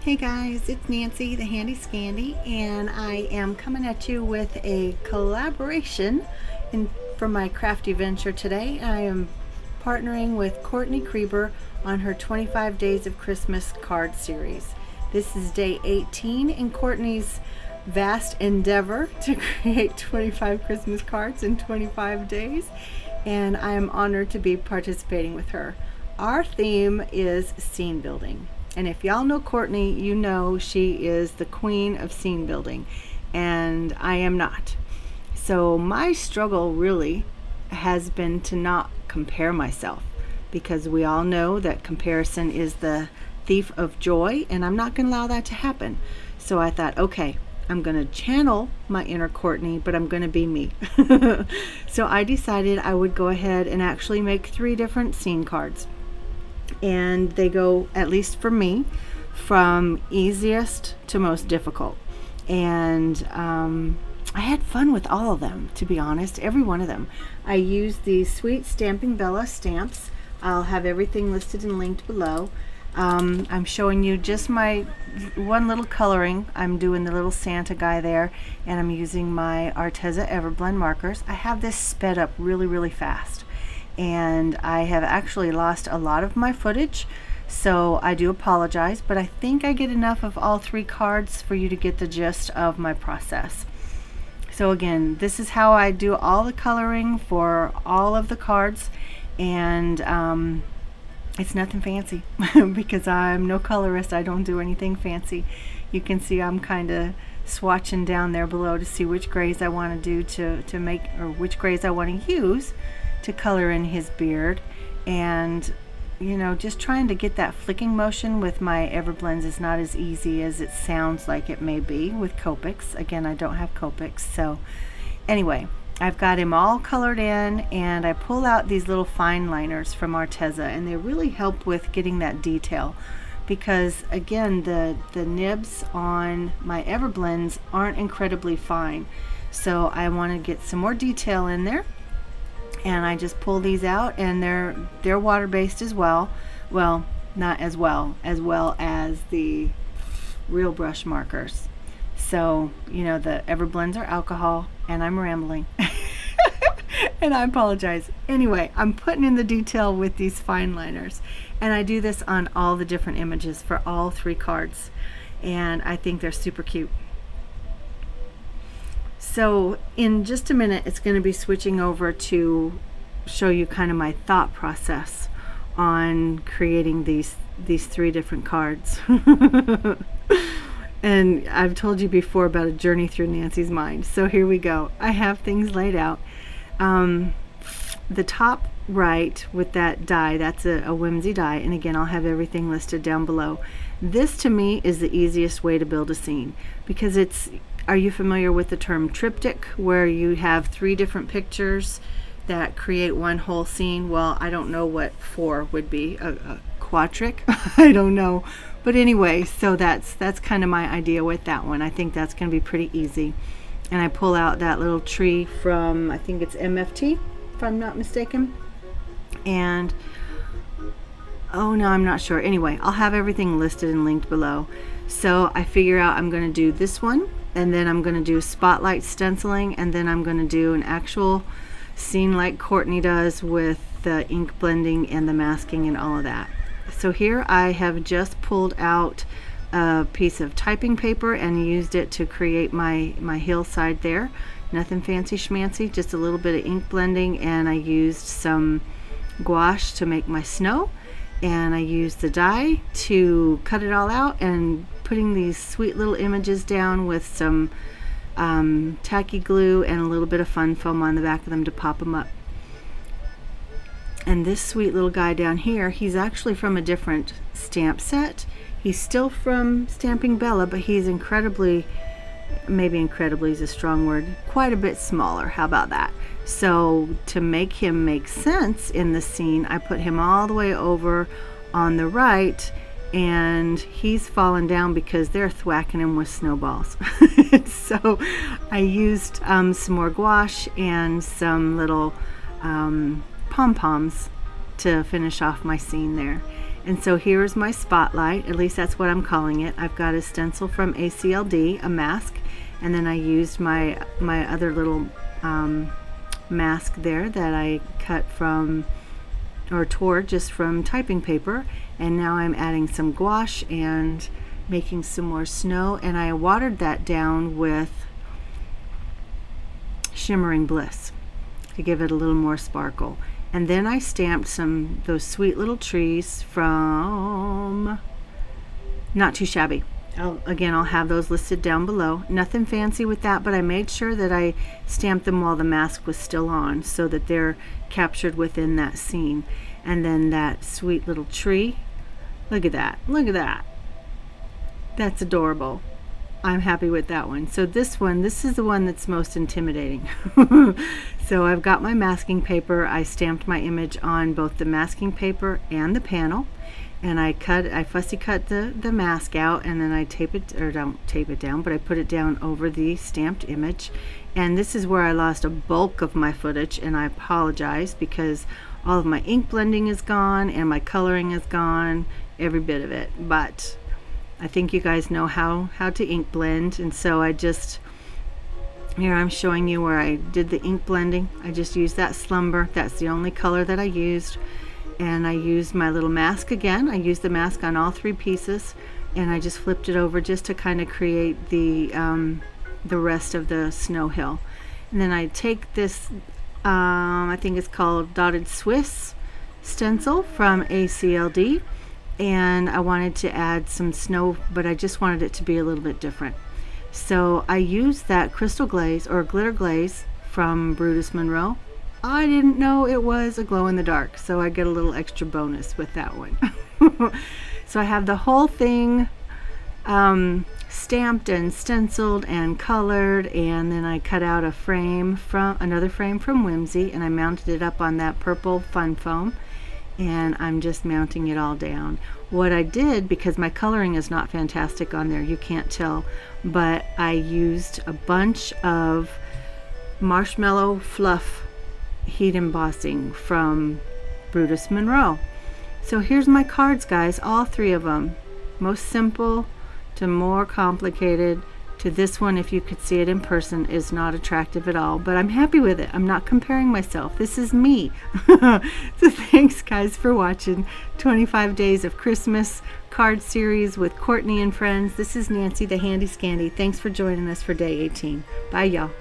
Hey guys, it's Nancy, the Handy Scandy, and I am coming at you with a collaboration for my crafty venture today. I am partnering with Courtney Kreeber on her 25 Days of Christmas card series. This is day 18 in Courtney's vast endeavor to create 25 Christmas cards in 25 days, and I am honored to be participating with her. Our theme is scene building. And if y'all know Courtney, you know she is the queen of scene building, and I am not. So my struggle really has been to not compare myself, because we all know that comparison is the thief of joy, and I'm not going to allow that to happen. So I thought, okay, I'm going to channel my inner Courtney, but I'm going to be me. So I decided I would go ahead and actually make 3 different scene cards. And they go, at least for me, from easiest to most difficult. And I had fun with all of them, to be honest, every one of them. I used these sweet Stampingbella stamps. I'll have everything listed and linked below. I'm showing you just my one little coloring. I'm doing the little Santa guy there, and I'm using my Arteza Everblend markers. I have this sped up really, really fast. And I have actually lost a lot of my footage, so I do apologize, but I think I get enough of all 3 cards for you to get the gist of my process. So again, this is how I do all the coloring for all of the cards, and it's nothing fancy because I'm no colorist. I don't do anything fancy. You can see I'm kind of swatching down there below to see which grays I want to do to make, or which grays I want to use to color in his beard. And you know, just trying to get that flicking motion with my Everblends is not as easy as it sounds like it may be with Copics. Again, I don't have Copics. So anyway, I've got him all colored in, and I pull out these little fine liners from Arteza, and they really help with getting that detail, because again, the nibs on my Everblends aren't incredibly fine, so I want to get some more detail in there. And I just pull these out, and they're water-based as well. Well, not as well as the real brush markers. So, you know, the Everblends are alcohol, and I'm rambling. And I apologize. Anyway, I'm putting in the detail with these fine liners, and I do this on all the different images for all 3 cards, and I think they're super cute. So in just a minute, it's going to be switching over to show you kind of my thought process on creating these 3 different cards. And I've told you before about a journey through Nancy's mind. So here we go. I have things laid out. The top right with that die, that's a Whimsy die, and again, I'll have everything listed down below. This to me is the easiest way to build a scene, because it's, are you familiar with the term triptych, where you have 3 different pictures that create one whole scene? Well, I don't know what 4 would be, a quadric. I don't know, but anyway, so that's kind of my idea with that one. I think that's going to be pretty easy. And I pull out that little tree from, I think it's MFT, if I'm not mistaken, and oh no, I'm not sure. Anyway, I'll have everything listed and linked below. So I figure out I'm going to do this one, and then I'm going to do spotlight stenciling, and then I'm going to do an actual scene like Courtney does with the ink blending and the masking and all of that. So here I have just pulled out a piece of typing paper and used it to create my hillside there. Nothing fancy schmancy, just a little bit of ink blending, and I used some gouache to make my snow, and I used the die to cut it all out, and putting these sweet little images down with some tacky glue and a little bit of fun foam on the back of them to pop them up. And this sweet little guy down here, he's actually from a different stamp set. He's still from Stampingbella, but he's incredibly, maybe incredibly is a strong word, quite a bit smaller. How about that? So to make him make sense in the scene, I put him all the way over on the right, and he's fallen down because they're thwacking him with snowballs. So I used some more gouache and some little pom-poms to finish off my scene there. And so here's my spotlight, at least that's what I'm calling it. I've got a stencil from ACLD, a mask, and then I used my other little mask there that I cut from, or tore just from typing paper, and now I'm adding some gouache and making some more snow, and I watered that down with Shimmering Bliss to give it a little more sparkle. And then I stamped those sweet little trees from Not Too Shabby. I'll have those listed down below. Nothing fancy with that, but I made sure that I stamped them while the mask was still on so that they're captured within that scene. And then that sweet little tree. Look at that. Look at that. That's adorable. I'm happy with that one. So this is the one that's most intimidating. So I've got my masking paper. I stamped my image on both the masking paper and the panel, and I fussy cut the mask out, and then I don't tape it down, but I put it down over the stamped image. And this is where I lost a bulk of my footage, and I apologize because all of my ink blending is gone and my coloring is gone, every bit of it. But I think you guys know how to ink blend, and so here I'm showing you where I did the ink blending. I just used that Slumber. That's the only color that I used, and I used my little mask again. I used the mask on all 3 pieces, and I just flipped it over just to kind of create the rest of the snow hill. And then I take this I think it's called Dotted Swiss stencil from ACLD, and I wanted to add some snow, but I just wanted it to be a little bit different. So I used that crystal glaze or glitter glaze from Brutus Monroe. I didn't know it was a glow in the dark, so I get a little extra bonus with that one. So I have the whole thing stamped and stenciled and colored, and then I cut out another frame from Whimsy, and I mounted it up on that purple fun foam, and I'm just mounting it all down. What I did, because my coloring is not fantastic on there, you can't tell, but I used a bunch of marshmallow fluff heat embossing from Brutus Monroe. So here's my cards, guys, all 3 of them. Most simple to more complicated to this one, if you could see it in person, is not attractive at all, but I'm happy with it. I'm not comparing myself. This is me. So thanks, guys, for watching 25 Days of Christmas card series with Courtney and friends. This is Nancy, the Handy Scandy. Thanks for joining us for day 18. Bye, y'all.